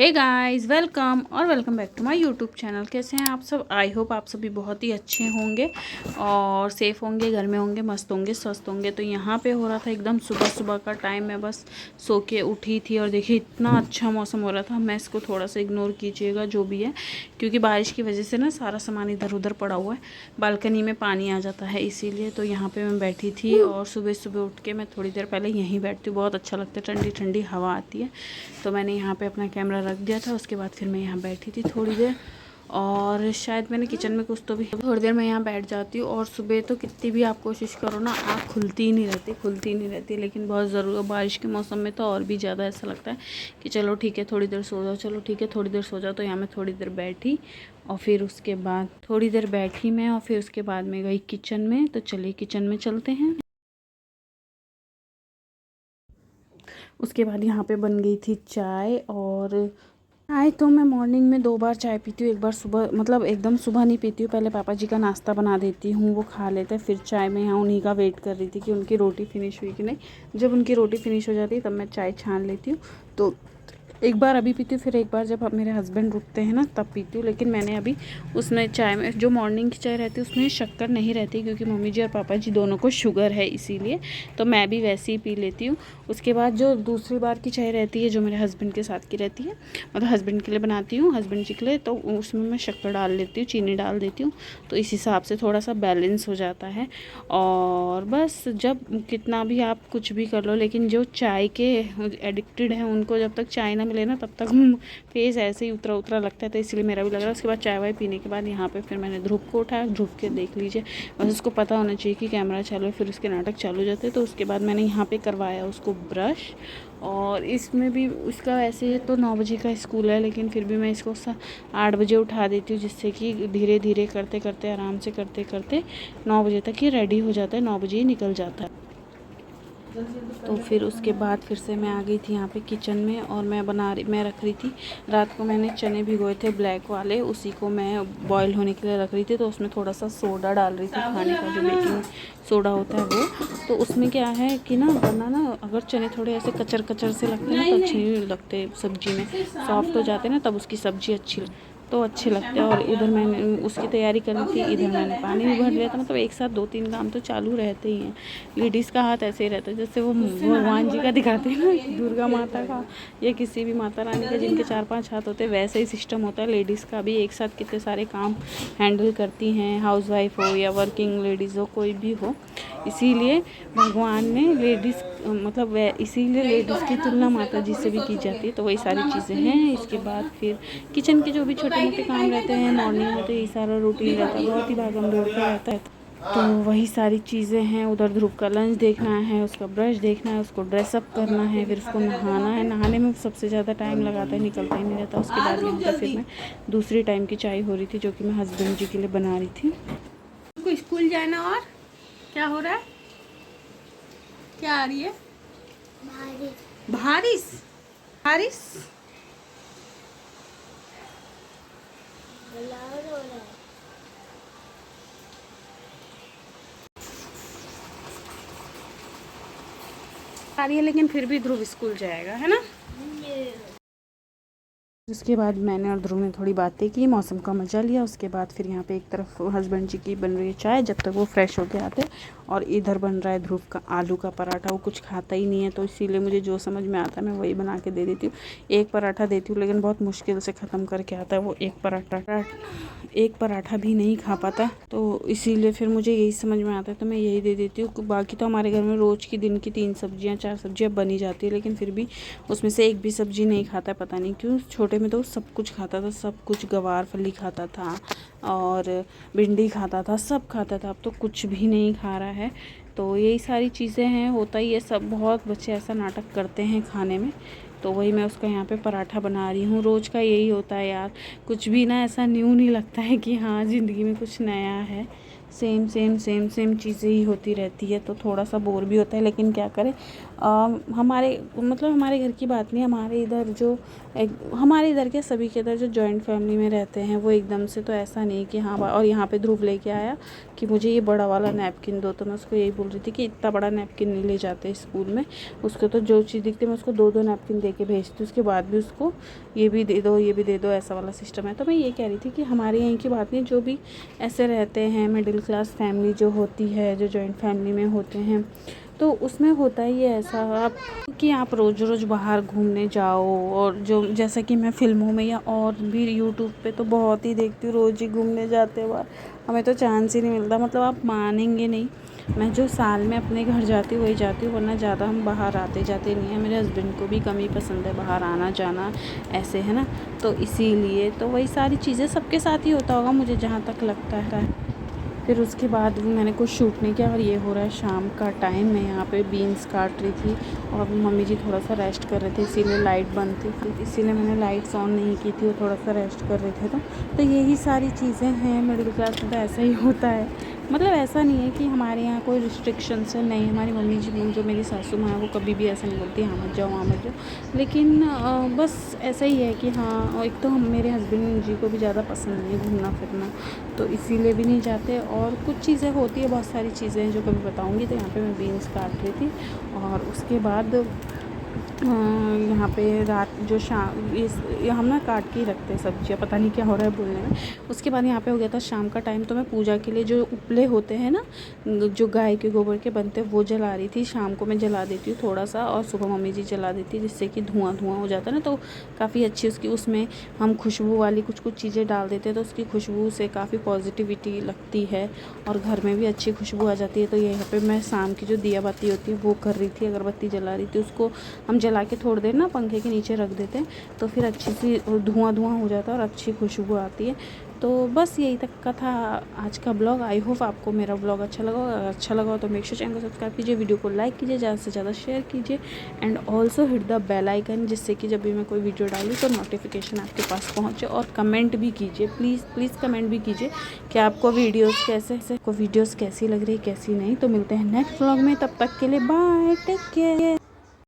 Hey guys, welcome back to my YouTube channel. कैसे हैं आप सब? आई होप आप सभी बहुत ही अच्छे होंगे और सेफ़ होंगे, घर में होंगे, मस्त होंगे, स्वस्थ होंगे। तो यहाँ पे हो रहा था एकदम सुबह सुबह का टाइम। मैं बस सो के उठी थी और देखिए इतना अच्छा मौसम हो रहा था। मैं इसको थोड़ा सा इग्नोर कीजिएगा जो भी है, क्योंकि बारिश की वजह से ना सारा सामान इधर उधर पड़ा हुआ है। बालकनी में पानी आ जाता है इसीलिए। तो यहाँ पर मैं बैठी थी और सुबह सुबह उठ के मैं थोड़ी देर पहले यहीं बैठती हूँ। बहुत अच्छा लगता है, ठंडी ठंडी हवा आती है। तो मैंने यहाँ पे अपना कैमरा रख दिया था। उसके बाद फिर मैं यहाँ बैठी थी थोड़ी देर, और शायद मैंने किचन में कुछ तो भी थोड़ी देर मैं यहाँ बैठ जाती हूँ। और सुबह तो कितनी भी आप कोशिश करो ना, आँख खुलती ही नहीं रहती। लेकिन बहुत ज़रूर बारिश के मौसम में तो और भी ज़्यादा ऐसा लगता है कि चलो ठीक है थोड़ी देर सो जाओ, चलो ठीक है थोड़ी देर सो जाओ। तो यहाँ मैं थोड़ी देर बैठी और फिर उसके बाद थोड़ी देर बैठी मैं, और फिर उसके बाद मैं गई किचन में। तो चलिए किचन में चलते हैं। उसके बाद यहाँ पे बन गई थी चाय। और चाय तो मैं मॉर्निंग में 2 बार चाय पीती हूँ। एक बार सुबह, मतलब एकदम सुबह नहीं पीती हूँ, पहले पापा जी का नाश्ता बना देती हूँ, वो खा लेते हैं। फिर चाय में यहाँ उन्हीं का वेट कर रही थी कि उनकी रोटी फिनिश हुई कि नहीं। जब उनकी रोटी फिनिश हो जाती है तब मैं चाय छान लेती हूँ। तो एक बार अभी पीती हूँ, फिर एक बार जब मेरे हस्बैंड रुकते हैं ना तब पीती हूँ। लेकिन मैंने अभी उसमें चाय में, जो मॉर्निंग की चाय रहती है उसमें शक्कर नहीं रहती, क्योंकि मम्मी जी और पापा जी दोनों को शुगर है इसीलिए। तो मैं भी वैसे ही पी लेती हूँ। उसके बाद जो दूसरी बार की चाय रहती है, जो मेरे हस्बैंड के साथ की रहती है, मतलब हस्बैंड के लिए बनाती हूँ, हस्बैंड जी के लिए, तो उसमें मैं शक्कर डाल लेती हूँ, चीनी डाल देती हूँ। तो इस हिसाब से थोड़ा सा बैलेंस हो जाता है। और बस, जब कितना भी आप कुछ भी कर लो, लेकिन जो चाय के एडिक्टेड हैं उनको जब तक चाय ना मिले ना तब तक फेस ऐसे ही उतरा उतरा लगता है। तो इसलिए मेरा भी लग रहा है। उसके बाद चाय वाय पीने के बाद यहाँ पे फिर मैंने ध्रुव को उठाया। ध्रुव के देख लीजिए, बस उसको पता होना चाहिए कि कैमरा चालू है, फिर उसके नाटक चालू हो जाते हैं। तो उसके बाद मैंने यहाँ पे करवाया उसको ब्रश। और इसमें भी उसका वैसे तो 9 बजे का स्कूल है, लेकिन फिर भी मैं इसको 8 बजे उठा देती हूँ, जिससे कि धीरे धीरे करते करते, आराम से करते करते 9 बजे तक ये रेडी हो जाता है, 9 बजे ही निकल जाता है। तो फिर उसके बाद फिर से मैं आ गई थी यहाँ पे किचन में, और मैं रख रही थी। रात को मैंने चने भिगोए थे ब्लैक वाले, उसी को मैं बॉईल होने के लिए रख रही थी। तो उसमें थोड़ा सा सोडा डाल रही थी, खाने का जो बेकिंग सोडा होता है वो। तो उसमें क्या है कि ना, वरना ना अगर चने थोड़े ऐसे कचर कचर से लगते हैं ना तो अच्छे नहीं लगते सब्ज़ी में। सॉफ्ट हो जाते हैं ना तब उसकी सब्ज़ी अच्छे लगते हैं। और उधर मैंने उसकी तैयारी करनी थी, इधर मैंने पानी भी भर लिया था। मतलब एक साथ 2-3 काम तो चालू रहते ही हैं। लेडीज़ का हाथ ऐसे ही रहता है, जैसे वो भगवान जी का दिखाते हैं ना, दुर्गा माता का या किसी भी माता रानी का जिनके 4-5 हाथ होते हैं, वैसे ही सिस्टम होता है लेडीज़ का भी। एक साथ कितने सारे काम हैंडल करती हैं, हाउसवाइफ हो या वर्किंग लेडीज़ हो, कोई भी हो। इसीलिए भगवान ने मतलब इसीलिए लेडीज़ की तुलना माता जी से भी की जाती है। तो वही सारी चीज़ें हैं। इसके बाद फिर किचन के जो भी छोटे मोटे काम रहते हैं मॉर्निंग में, तो ये सारा रूटीन रहता है, बहुत ही भागम दौड़ का रहता है। तो वही सारी चीज़ें हैं। उधर ध्रुव का लंच देखना है, उसका ब्रश देखना है, उसको ड्रेसअप करना है, फिर उसको नहाना है। नहाने में सबसे ज़्यादा टाइम लगाता है, निकलता ही नहीं रहता। उसके बाद यहाँ पर फिर मैं दूसरी टाइम की चाय हो रही थी, जो कि मैं हस्बैंड जी के लिए बना रही थी। उनको स्कूल जाना। और क्या हो रहा है? क्या आ रही है? बारिश। बारिश आ रही है, लेकिन फिर भी ध्रुव स्कूल जाएगा, है ना। उसके बाद मैंने और ध्रुव ने थोड़ी बातें की, मौसम का मज़ा लिया। उसके बाद फिर यहाँ पे एक तरफ हस्बैंड जी की बन रही है चाय, जब तक वो फ्रेश होके आते। और इधर बन रहा है ध्रुव का आलू का पराठा। वो कुछ खाता ही नहीं है, तो इसीलिए मुझे जो समझ में आता है मैं वही बना के दे देती हूँ। एक पराठा देती हूँ, लेकिन बहुत मुश्किल से ख़त्म करके आता है वो। एक पराठा भी नहीं खा पाता, तो इसीलिए फिर मुझे यही समझ में आता है, तो मैं यही दे देती हूँ। बाकी तो हमारे घर में रोज़ की दिन की 3 सब्जियाँ 4 सब्जियाँ बनी जाती है, लेकिन फिर भी उसमें से एक भी सब्ज़ी नहीं खाता, पता नहीं क्यों। छोटे में तो सब कुछ खाता था, सब कुछ, गवार फली खाता था और भिंडी खाता था, सब खाता था। अब तो कुछ भी नहीं खा रहा है। तो यही सारी चीज़ें हैं, होता ही है सब। बहुत बच्चे ऐसा नाटक करते हैं खाने में। तो वही मैं उसका यहाँ पे पराठा बना रही हूँ। रोज़ का यही होता है यार, कुछ भी ना ऐसा न्यू नहीं लगता है कि हाँ ज़िंदगी में कुछ नया है। सेम चीज़ें ही होती रहती है, तो थोड़ा सा बोर भी होता है, लेकिन क्या करें। हमारे मतलब हमारे घर की बात नहीं, हमारे इधर के सभी के इधर जो जॉइंट फैमिली में रहते हैं वो एकदम से तो ऐसा नहीं कि हाँ। और यहाँ पे ध्रुव लेके आया कि मुझे ये बड़ा वाला नैपकिन दो, तो मैं उसको यही बोल रही थी कि इतना बड़ा नैपकिन नहीं ले जाते स्कूल में। उसको तो जो चीज़ दिखती है मैं उसको 2-2 नैपकिन दे के भेजती, उसके बाद भी उसको ये भी दे दो ये भी दे दो, ऐसा वाला सिस्टम है। तो मैं ये कह रही थी कि हमारे यहाँ की बात नहीं, जो भी ऐसे रहते हैं मिडिल क्लास फैमिली जो होती है, जो जॉइंट फैमिली में होते हैं, तो उसमें होता ही है ऐसा आप कि आप रोज़ रोज़ बाहर घूमने जाओ। और जो जैसा कि मैं फ़िल्मों में या और भी यूट्यूब पे तो बहुत ही देखती हूँ, रोज़ ही घूमने जाते हुआ, हमें तो चांस ही नहीं मिलता। मतलब आप मानेंगे नहीं, मैं जो साल में अपने घर जाती हूँ वही जाती हूँ, वरना ज़्यादा हम बाहर आते जाते नहीं हैं। मेरे हस्बैंड को भी कम ही पसंद है बाहर आना जाना, ऐसे है ना। तो इसीलिए तो वही सारी चीज़ें सबके साथ ही होता होगा, मुझे जहाँ तक लगता है। फिर उसके बाद भी मैंने कुछ शूट नहीं किया। और ये हो रहा है शाम का टाइम, मैं यहाँ पे बीन्स काट रही थी और मम्मी जी थोड़ा सा रेस्ट कर रहे थे, इसीलिए लाइट बंद थी, इसीलिए मैंने लाइट्स ऑन नहीं की थी, वो थोड़ा सा रेस्ट कर रहे थे। तो यही सारी चीज़ें हैं, मिडिल क्लास में तो ऐसा ही होता है। मतलब ऐसा नहीं है कि हमारे यहाँ कोई रिस्ट्रिक्शंस है, नहीं। हमारी मम्मी जी जो मेरी सासू माँ है वो कभी भी ऐसा नहीं बोलती हाँ मत जाओ वहाँ मत जाओ। लेकिन बस ऐसा ही है कि हाँ, एक तो मेरे हस्बैंड जी को भी ज़्यादा पसंद नहीं है घूमना फिरना, तो इसीलिए भी नहीं जाते। और कुछ चीज़ें होती है, बहुत सारी चीज़ें हैं जो कभी बताऊँगी। तो यहाँ पे मैं बीन्स काट रही थी और उसके बाद यहाँ पे रात जो शाम ये हम ना काट के ही रखते हैं सब्जियाँ, पता नहीं क्या हो रहा है बोलने में। उसके बाद यहाँ पे हो गया था शाम का टाइम, तो मैं पूजा के लिए जो उपले होते हैं ना, जो गाय के गोबर के बनते हैं, वो जला रही थी। शाम को मैं जला देती हूँ थोड़ा सा, और सुबह मम्मी जी जला देती है, जिससे कि धुआं हो जाता है ना, तो काफ़ी अच्छी उसकी उसमें हम खुशबू वाली कुछ चीज़ें डाल देते हैं, तो उसकी खुशबू से काफ़ी पॉजिटिविटी लगती है और घर में भी अच्छी खुशबू आ जाती है। तो यहाँ पे मैं शाम की जो दिया बाती होती है वो कर रही थी, अगरबत्ती जला रही थी। उसको हम जला के थोड़ी देर ना पंखे के नीचे रख देते हैं, तो फिर अच्छी सी धुआं हो जाता है और अच्छी खुशबू आती है। तो बस यही तक का था आज का ब्लॉग। आई होप आपको मेरा ब्लॉग अच्छा लगा। अगर अच्छा लगा हो तो मेक श्योर चैनल को सब्सक्राइब कीजिए, वीडियो को लाइक कीजिए, ज़्यादा से ज़्यादा शेयर कीजिए, and also hit the bell icon, जिससे कि जब भी मैं कोई वीडियो डालूँ तो नोटिफिकेशन आपके पास पहुँचे। और कमेंट भी कीजिए, प्लीज़ कमेंट भी कीजिए कि आपको वीडियोज़ कैसी लग रही, कैसी नहीं। तो मिलते हैं नेक्स्ट ब्लॉग में, तब तक के लिए बाय, टेक केयर।